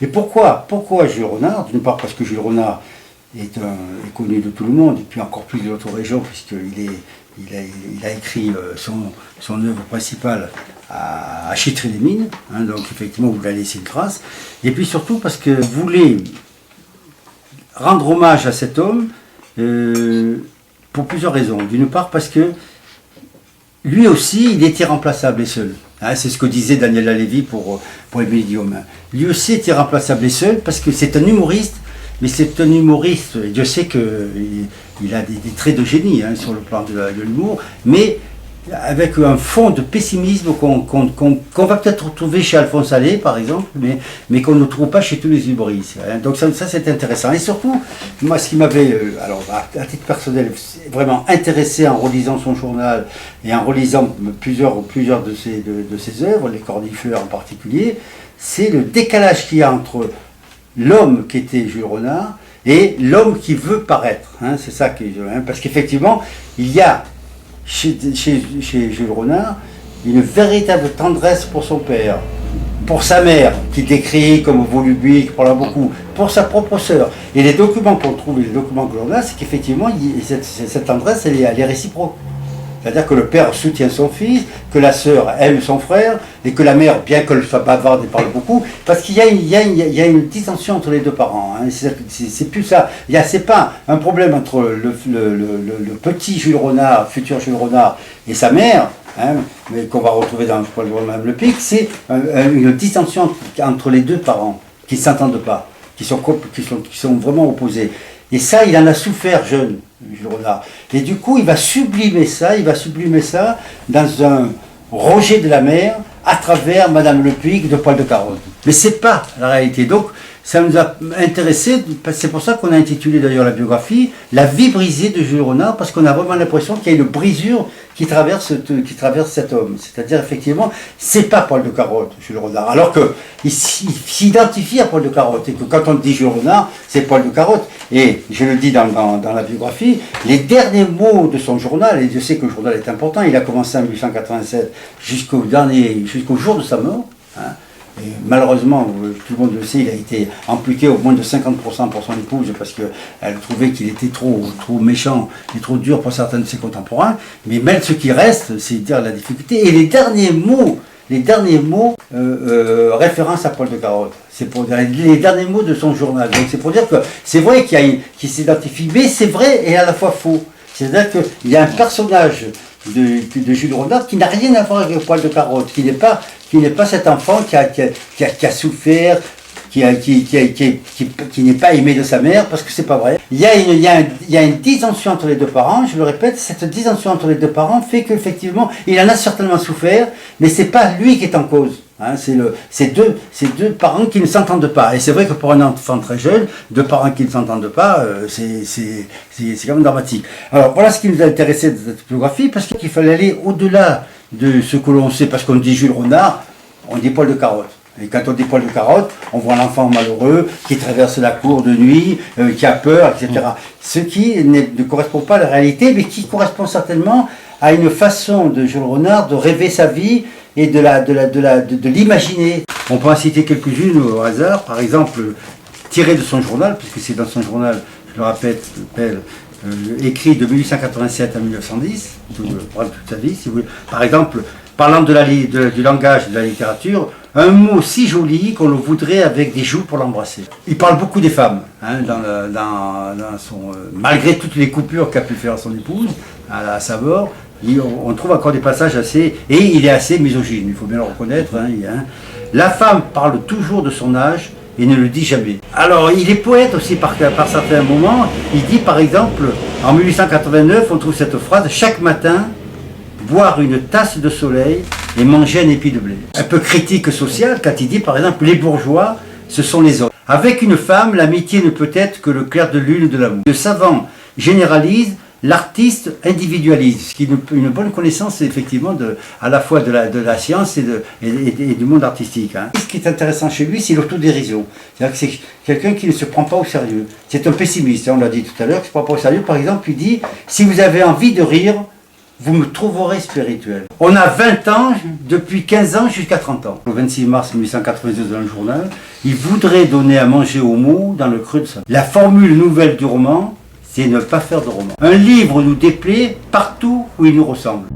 Et pourquoi Jules Renard? D'une part parce que Jules Renard est connu de tout le monde, et puis encore plus de notre région, puisqu'il a écrit son œuvre principale à Chîtry-les-Mines, hein, donc effectivement vous lui avez laissé une trace. Et puis surtout parce que vous voulez rendre hommage à cet homme pour plusieurs raisons. D'une part parce que lui aussi, il était remplaçable et seul. Hein, c'est ce que disait Daniel Lalévy pour Émile Guillaume. Lui aussi était remplaçable et seul parce que c'est un humoriste, mais c'est un humoriste, et Dieu sait qu'il a des traits de génie hein, sur le plan de l'humour, mais avec un fond de pessimisme qu'on va peut-être retrouver chez Alphonse Allais, par exemple, mais qu'on ne trouve pas chez tous les humoristes. Hein. Donc ça c'est intéressant. Et surtout, moi, ce qui m'avait, alors à titre personnel, vraiment intéressé en relisant son journal et en relisant plusieurs de ses œuvres, les Cordifleurs en particulier, c'est le décalage qu'il y a entre l'homme qui était Jules Renard et l'homme qui veut paraître. Hein. C'est ça parce qu'effectivement, il y a chez Jules Renard une véritable tendresse pour son père, pour sa mère, qui décrit comme volubile, qui parle beaucoup, pour sa propre sœur. Et les documents qu'on trouve, les documents que l'on a, c'est qu'effectivement, cette tendresse, elle est réciproque. C'est-à-dire que le père soutient son fils, que la sœur aime son frère, et que la mère, bien qu'elle soit bavarde et parle beaucoup, parce qu'il y a une dissension entre les deux parents. Hein. C'est plus ça. C'est pas un problème entre le petit Jules Renard, futur Jules Renard, et sa mère, hein, mais qu'on va retrouver dans Mme Le Pic, c'est une dissension entre les deux parents, qui ne s'entendent pas, qui sont vraiment opposés. Et ça, il en a souffert jeune, Jules Renard. Et du coup, il va sublimer ça dans un rejet de la mer à travers Madame Le Pic de Poil de Carotte. Mais c'est pas la réalité. Donc, ça nous a intéressé, c'est pour ça qu'on a intitulé d'ailleurs la biographie « La vie brisée de Jules Renard », parce qu'on a vraiment l'impression qu'il y a une brisure qui traverse cet homme. C'est-à-dire, effectivement, c'est pas Poil de Carotte, Jules Renard, alors qu'il s'identifie à Poil de Carotte, et que quand on dit Jules Renard, c'est Poil de Carotte. Et je le dis dans la biographie, les derniers mots de son journal, et je sais que le journal est important, il a commencé en 1887 jusqu'au jour de sa mort, hein. Et malheureusement, tout le monde le sait, il a été amputé au moins de 50% pour son épouse parce qu'elle trouvait qu'il était trop méchant et trop dur pour certains de ses contemporains. Mais même ce qui reste, c'est dire la difficulté. Et les derniers mots référence à Poil de Carotte. C'est pour dire les derniers mots de son journal. Donc c'est pour dire que c'est vrai qu'il s'identifie, mais c'est vrai et à la fois faux. C'est-à-dire qu'il y a un personnage de Jules Renard qui n'a rien à voir avec Poil de Carotte, qui n'est pas cet enfant qui a souffert, qui n'est pas aimé de sa mère, parce que c'est pas vrai. Il y a une dissension entre les deux parents, je le répète, cette dissension entre les deux parents fait qu'effectivement, il en a certainement souffert, mais c'est pas lui qui est en cause. Hein, c'est deux parents qui ne s'entendent pas. Et c'est vrai que pour un enfant très jeune, deux parents qui ne s'entendent pas, c'est quand même dramatique. Alors voilà ce qui nous a intéressé de cette biographie, parce qu'il fallait aller au-delà de ce que l'on sait, parce qu'on dit Jules Renard, on dit Poil de Carotte. Et quand on dit Poil de Carotte, on voit l'enfant malheureux qui traverse la cour de nuit, qui a peur, etc. Ce qui ne correspond pas à la réalité, mais qui correspond certainement à une façon de Jules Renard de rêver sa vie et de l'imaginer. On peut en citer quelques-unes au hasard, par exemple, tiré de son journal, puisque c'est dans son journal, je le rappelle, écrit de 1887 à 1910, toute sa vie, si vous voulez. Par exemple, parlant du langage, de la littérature, un mot si joli qu'on le voudrait avec des joues pour l'embrasser. Il parle beaucoup des femmes, hein, malgré toutes les coupures qu'a pu faire son épouse à sa mort. On trouve encore des passages et il est assez misogyne, il faut bien le reconnaître. La femme parle toujours de son âge et ne le dit jamais. Alors il est poète aussi par certains moments. Il dit par exemple, en 1889, on trouve cette phrase « Chaque matin, boire une tasse de soleil et manger un épi de blé ». Un peu critique social quand il dit par exemple « Les bourgeois, ce sont les hommes ». Avec une femme, l'amitié ne peut être que le clair de lune de l'amour. Le savant généralise, l'artiste individualise, ce qui est une bonne connaissance effectivement à la fois de la science et du monde artistique. Hein. Ce qui est intéressant chez lui, c'est l'autodérision. C'est-à-dire que c'est quelqu'un qui ne se prend pas au sérieux. C'est un pessimiste, on l'a dit tout à l'heure, qui ne se prend pas au sérieux. Par exemple, il dit « Si vous avez envie de rire, vous me trouverez spirituel ». On a 20 ans, depuis 15 ans jusqu'à 30 ans. Le 26 mars 1892 dans le journal, Il voudrait donner à manger aux mots dans le creux de sa... La formule nouvelle du roman, c'est ne pas faire de roman. Un livre nous déplaît partout où il nous ressemble.